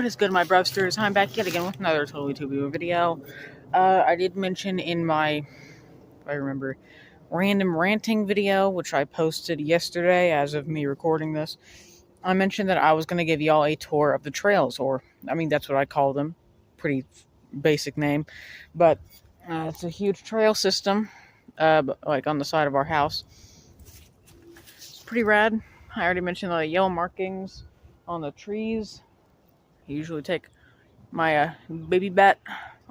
What is good, my brevsters? I'm back yet again with another Totally Tubular video. I did mention in my, if I remember, random ranting video, which I posted yesterday as of me recording this, I mentioned that I was going to give y'all a tour of the trails, or, I mean, that's what I call them. Pretty basic name. But it's a huge trail system, like on the side of our house. It's pretty rad. I already mentioned the yellow markings on the trees. I usually take my baby bat.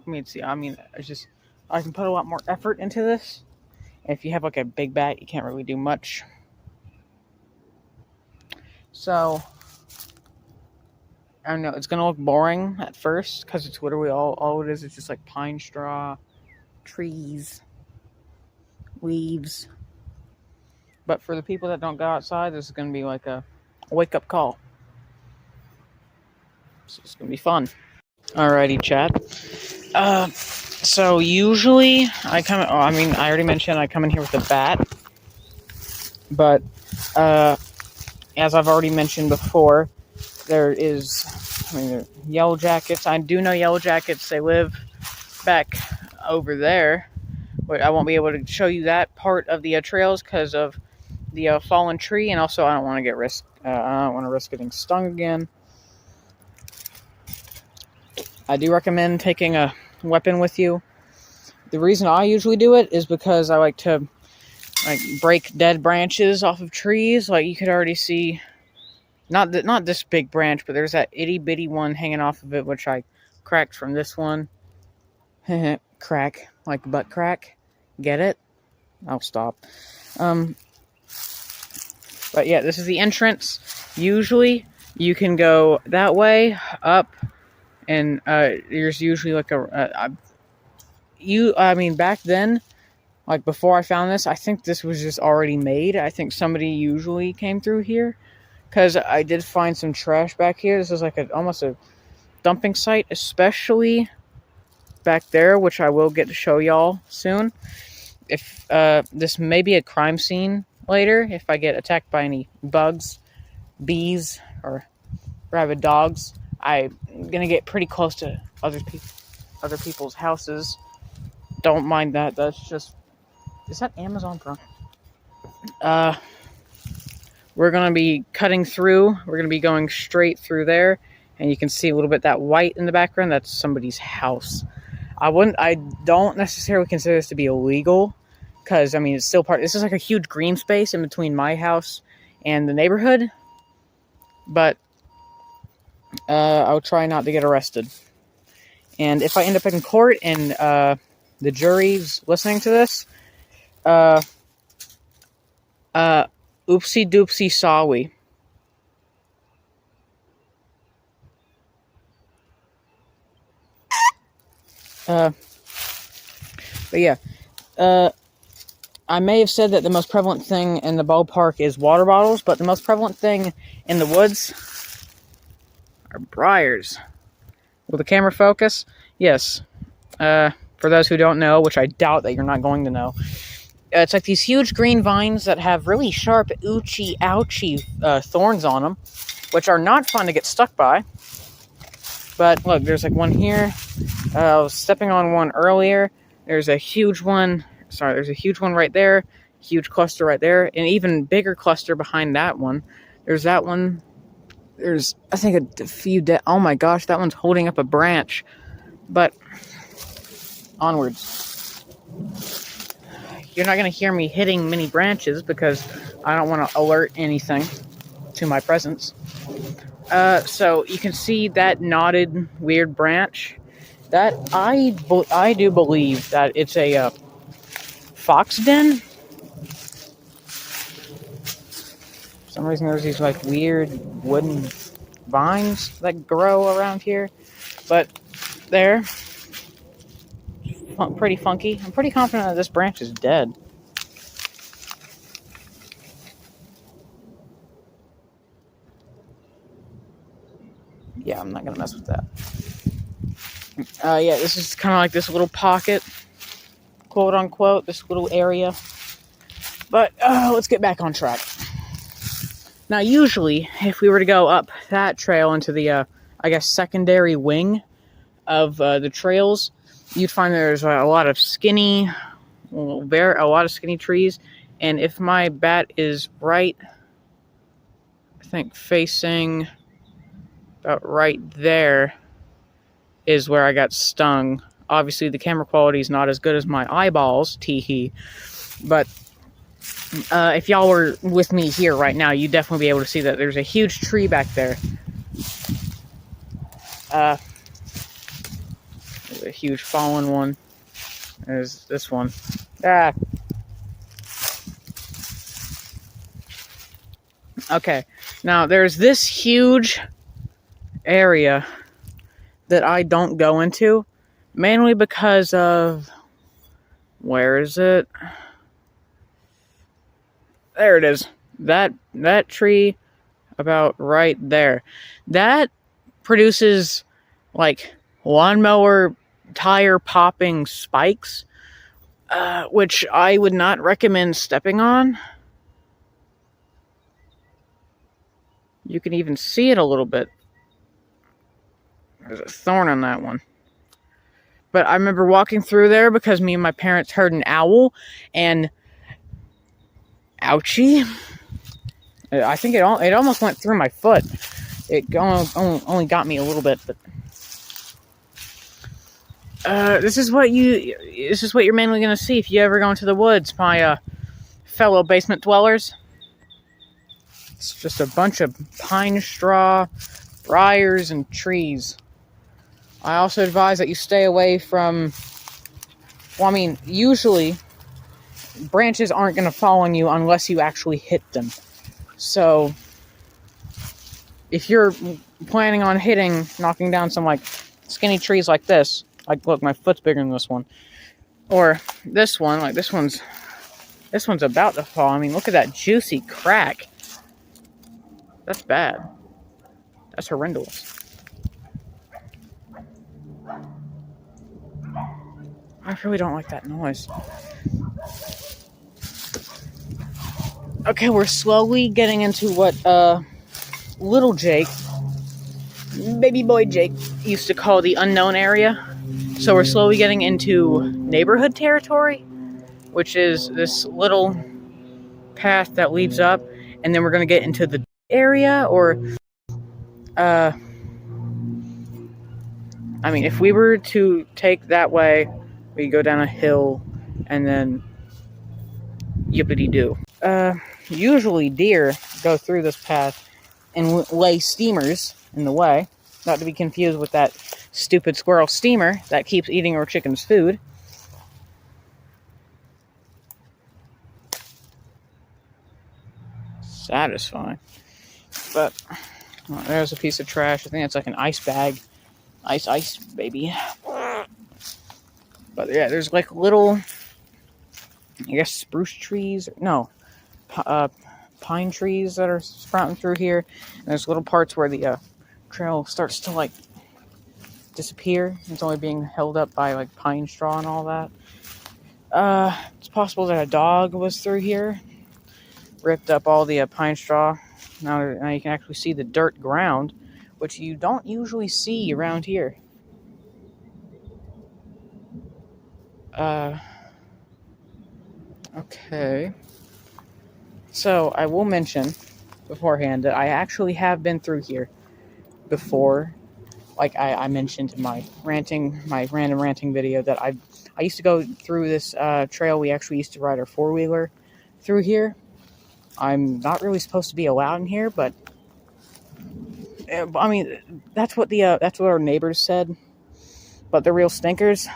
It's just, I can put a lot more effort into this. If you have like a big bat, you can't really do much. So, I don't know, it's gonna look boring at first because it's literally all it is. It's just like pine straw, trees, leaves. But for the people that don't go outside, this is gonna be like a wake-up call. So it's gonna be fun. Alrighty, chat. So usually I already mentioned I come in here with a bat. But, as I've already mentioned before, there are yellow jackets. I do know yellow jackets. They live back over there. But I won't be able to show you that part of the trails because of the fallen tree. And also I don't want to I don't want to risk getting stung again. I do recommend taking a weapon with you. The reason I usually do it is because I like to break dead branches off of trees. Like you could already see, not this big branch, but there's that itty bitty one hanging off of it, which I cracked from this one. Crack, like butt crack. Get it? I'll stop. But yeah, this is the entrance. Usually you can go that way up. And there's usually like back then, like before I found this, I think this was just already made. I think somebody usually came through here because I did find some trash back here. This is like almost a dumping site, especially back there, which I will get to show y'all soon. If this may be a crime scene later, if I get attacked by any bugs, bees, or rabid dogs. I'm gonna get pretty close to other people's houses. Don't mind that. That's just... Is that Amazon Prime? We're gonna be cutting through. We're gonna be going straight through there, and you can see a little bit that white in the background. That's somebody's house. I don't necessarily consider this to be illegal, because it's still part. This is like a huge green space in between my house and the neighborhood, but I'll try not to get arrested. And if I end up in court and the jury's listening to this, oopsie doopsie sawi. But yeah, I may have said that the most prevalent thing in the ballpark is water bottles, but the most prevalent thing in the woods are briars. Will the camera focus? Yes. For those who don't know, which I doubt that you're not going to know, it's like these huge green vines that have really sharp, oochie, ouchie thorns on them, which are not fun to get stuck by. But look, there's like one here. I was stepping on one earlier. There's a huge one. Sorry, there's a huge one right there. Huge cluster right there. An even bigger cluster behind that one. There's that one. There's, I think, a few oh my gosh, that one's holding up a branch. But, onwards. You're not going to hear me hitting many branches because I don't want to alert anything to my presence. So, you can see that knotted, weird branch. That, I do believe that it's a fox den. For some reason there's these like weird wooden vines that grow around here, but they're pretty funky. I'm pretty confident that this branch is dead. Yeah, I'm not gonna mess with that. Yeah, this is kind of like this little pocket, quote unquote, this little area. But let's get back on track. Now, usually, if we were to go up that trail into the I guess, secondary wing of the trails, you'd find there's a lot of skinny, a lot of skinny trees. And if my bat is right, I think facing about right there is where I got stung. Obviously, the camera quality is not as good as my eyeballs, tee-hee. But if y'all were with me here right now, you'd definitely be able to see that there's a huge tree back there. There's a huge fallen one. There's this one. Ah. Okay, now there's this huge area that I don't go into, mainly because of, where is it? There it is. That tree about right there. That produces like lawnmower tire popping spikes, which I would not recommend stepping on. You can even see it a little bit. There's a thorn on that one. But I remember walking through there because me and my parents heard an owl, and ouchie. I think it almost went through my foot. It only got me a little bit, but this is what you're mainly gonna see if you ever go into the woods, my fellow basement dwellers. It's just a bunch of pine straw, briars, and trees. I also advise that you stay away from, well, I mean, usually branches aren't going to fall on you unless you actually hit them. So, if you're planning on knocking down some, like, skinny trees like this, like, look, my foot's bigger than this one, or this one, like, this one's about to fall. I mean, look at that juicy crack. That's bad. That's horrendous. I really don't like that noise. Okay, we're slowly getting into what little Jake, baby boy Jake, used to call the unknown area. So we're slowly getting into neighborhood territory, which is this little path that leads up, and then we're going to get into the area, or I mean, if we were to take that way, we go down a hill, and then yippity-doo. Usually deer go through this path and lay steamers in the way, not to be confused with that stupid squirrel steamer that keeps eating our chicken's food. Satisfying. But, well, there's a piece of trash. I think it's like an ice bag. Ice, baby. But yeah, there's like little, I guess, spruce trees. No, pine trees that are sprouting through here. And there's little parts where the trail starts to like disappear. It's only being held up by like pine straw and all that. It's possible that a dog was through here, ripped up all the pine straw. Now you can actually see the dirt ground, which you don't usually see around here. Okay. So, I will mention beforehand that I actually have been through here before. Like I mentioned in my random ranting video that I used to go through this trail. We actually used to ride our four-wheeler through here. I'm not really supposed to be allowed in here, but I mean, that's what our neighbors said. But they're real stinkers.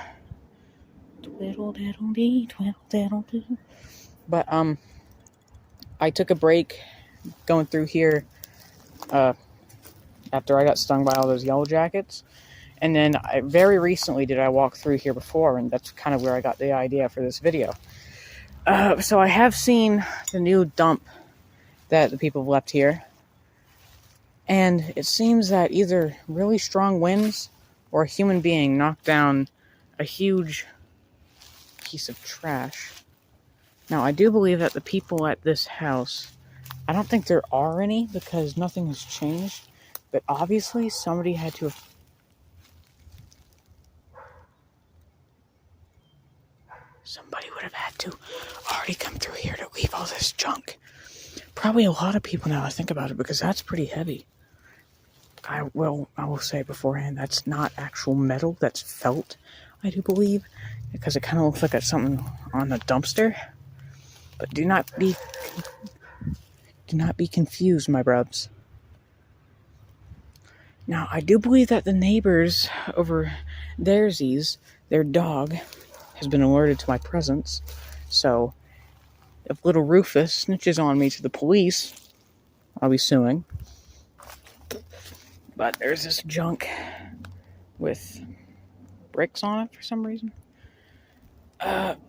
But I took a break going through here after I got stung by all those yellow jackets, and then very recently did I walk through here before, and that's kind of where I got the idea for this video. So I have seen the new dump that the people have left here, and it seems that either really strong winds or a human being knocked down a huge piece of trash. Now, I do believe that the people at this house, I don't think there are any because nothing has changed, But obviously somebody had to have... Somebody would have had to already come through here to leave all this junk. Probably a lot of people now I think about it, because that's pretty heavy. I will say beforehand, that's not actual metal, that's felt, I do believe, because it kind of looks like it's something on a dumpster. But do not be confused, my brubs. Now, I do believe that the neighbors over theirsies, their dog, has been alerted to my presence. So, if little Rufus snitches on me to the police, I'll be suing. But there's this junk with bricks on it for some reason.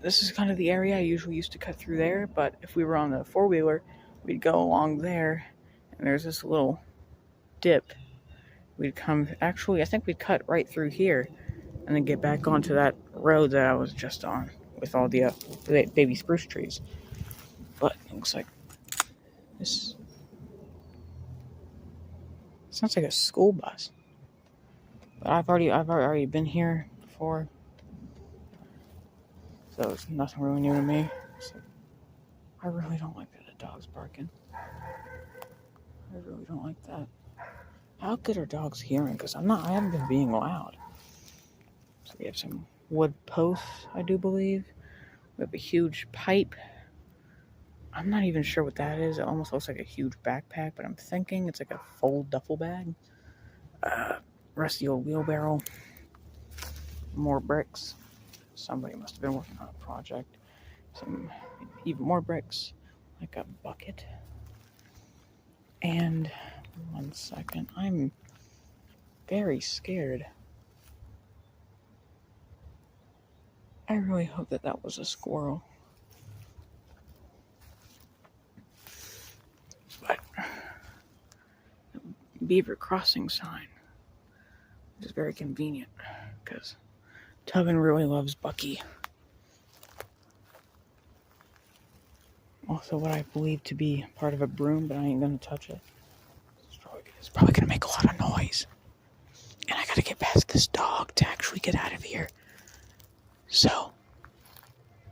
This is kind of the area I usually used to cut through there, but if we were on the four-wheeler, we'd go along there, and there's this little dip. We'd come, actually, I think we'd cut right through here, and then get back onto that road that I was just on, with all the baby spruce trees. But it looks like this sounds like a school bus. But I've already been here before, so it's nothing really new to me. So I really don't like that the dog's barking. I really don't like that. How good are dogs hearing? Because I haven't been being loud. So we have some wood posts, I do believe. We have a huge pipe. I'm not even sure what that is. It almost looks like a huge backpack, but I'm thinking it's like a full duffel bag. Rusty old wheelbarrow. More bricks. Somebody must have been working on a project. Some even more bricks. Like a bucket. And 1 second. I'm very scared. I really hope that was a squirrel. But beaver crossing sign, which is very convenient because Tubman really loves Bucky. Also, what I believe to be part of a broom, but I ain't gonna touch it. It's probably gonna make a lot of noise, and I gotta get past this dog to actually get out of here. So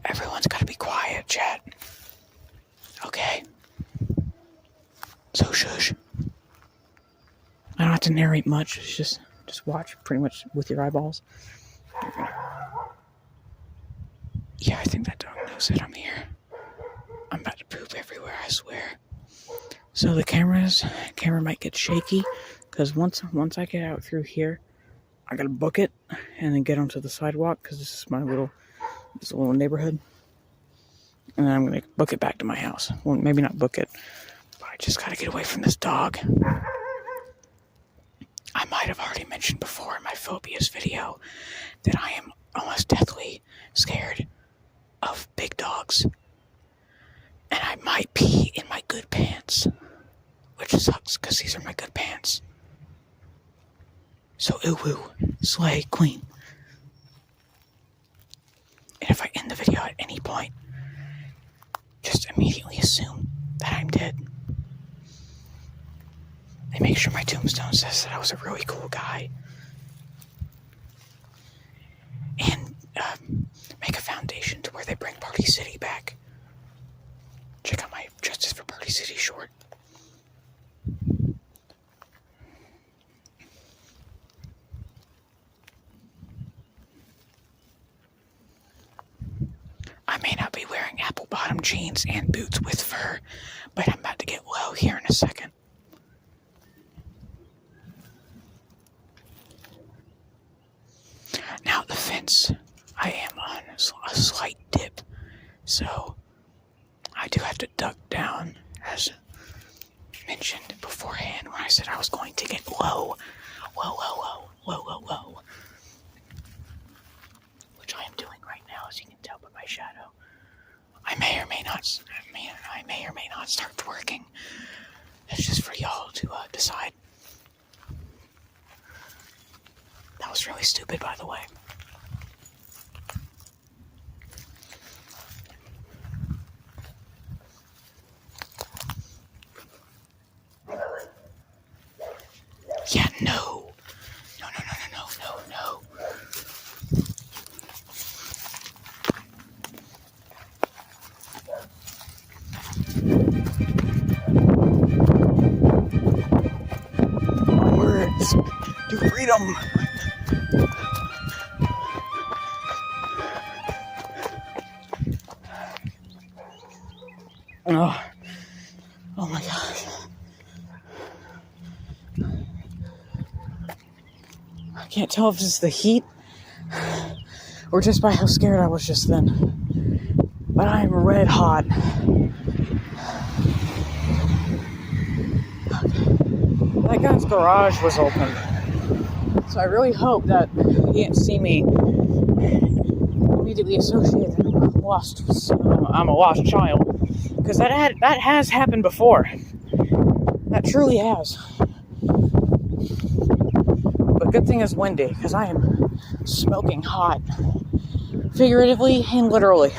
everyone's gotta be quiet, chat. Okay. So shush. I don't have to narrate much. It's just watch pretty much with your eyeballs. Yeah, I think that dog knows that I'm here. I'm about to poop everywhere, I swear. So the camera might get shaky, because once I get out through here, I gotta book it and then get onto the sidewalk, because this is my little neighborhood. And then I'm gonna book it back to my house. Well, maybe not book it, but I just gotta get away from this dog. I might have already mentioned before in my phobias video that I am almost deathly scared of big dogs. And I might pee in my good pants, which sucks because these are my good pants. So ooh, slay queen. And if I end the video at any point, just immediately assume that I'm dead. And make sure my tombstone says that I was a really cool guy. And make a foundation to where they bring Party City back. Check out my Justice for Party City short. I may not be wearing apple bottom jeans and boots with fur, but I'm about to get low here in a second. Now the fence, I am on a slight dip, so I do have to duck down, as mentioned beforehand when I said I was going to get low, which I am doing right now, as you can tell by my shadow. I may or may not start twerking. That's just for y'all to decide. That was really stupid, by the way. them. Oh my gosh. I can't tell if it's the heat or just by how scared I was just then. But I'm red hot. That guy's garage was open. So I really hope that he didn't see me immediately associate that I'm a lost child. Because that has happened before. That truly has. But good thing it's windy, because I am smoking hot. Figuratively and literally.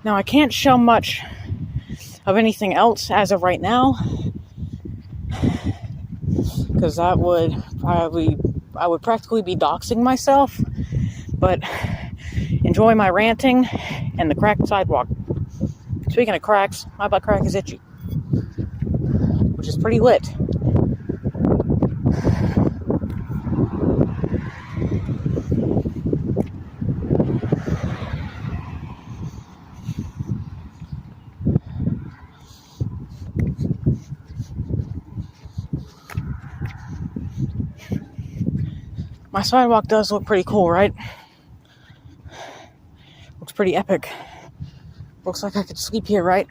Now I can't show much of anything else as of right now, because that would I would practically be doxing myself, but enjoy my ranting and the cracked sidewalk. Speaking of cracks, my butt crack is itchy, which is pretty lit. My sidewalk does look pretty cool, right? Looks pretty epic. Looks like I could sleep here, right?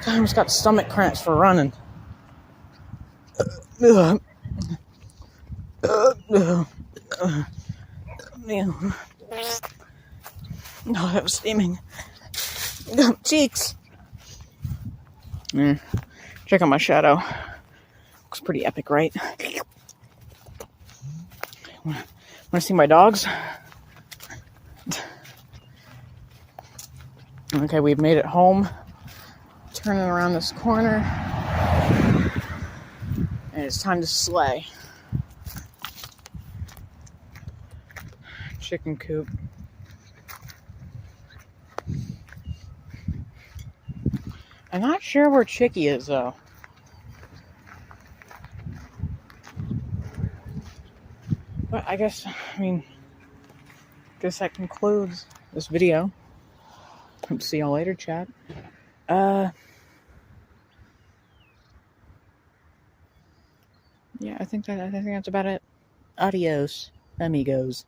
I almost got stomach cramps for running. No, that was steaming. Cheeks. Check out my shadow. Looks pretty epic, right? Want to see my dogs? Okay, we've made it home. Turning around this corner. And it's time to slay. Chicken coop. I'm not sure where Chicky is, though. But I guess that concludes this video. Hope to see y'all later, chat. Yeah, I think that's about it. Adios, amigos.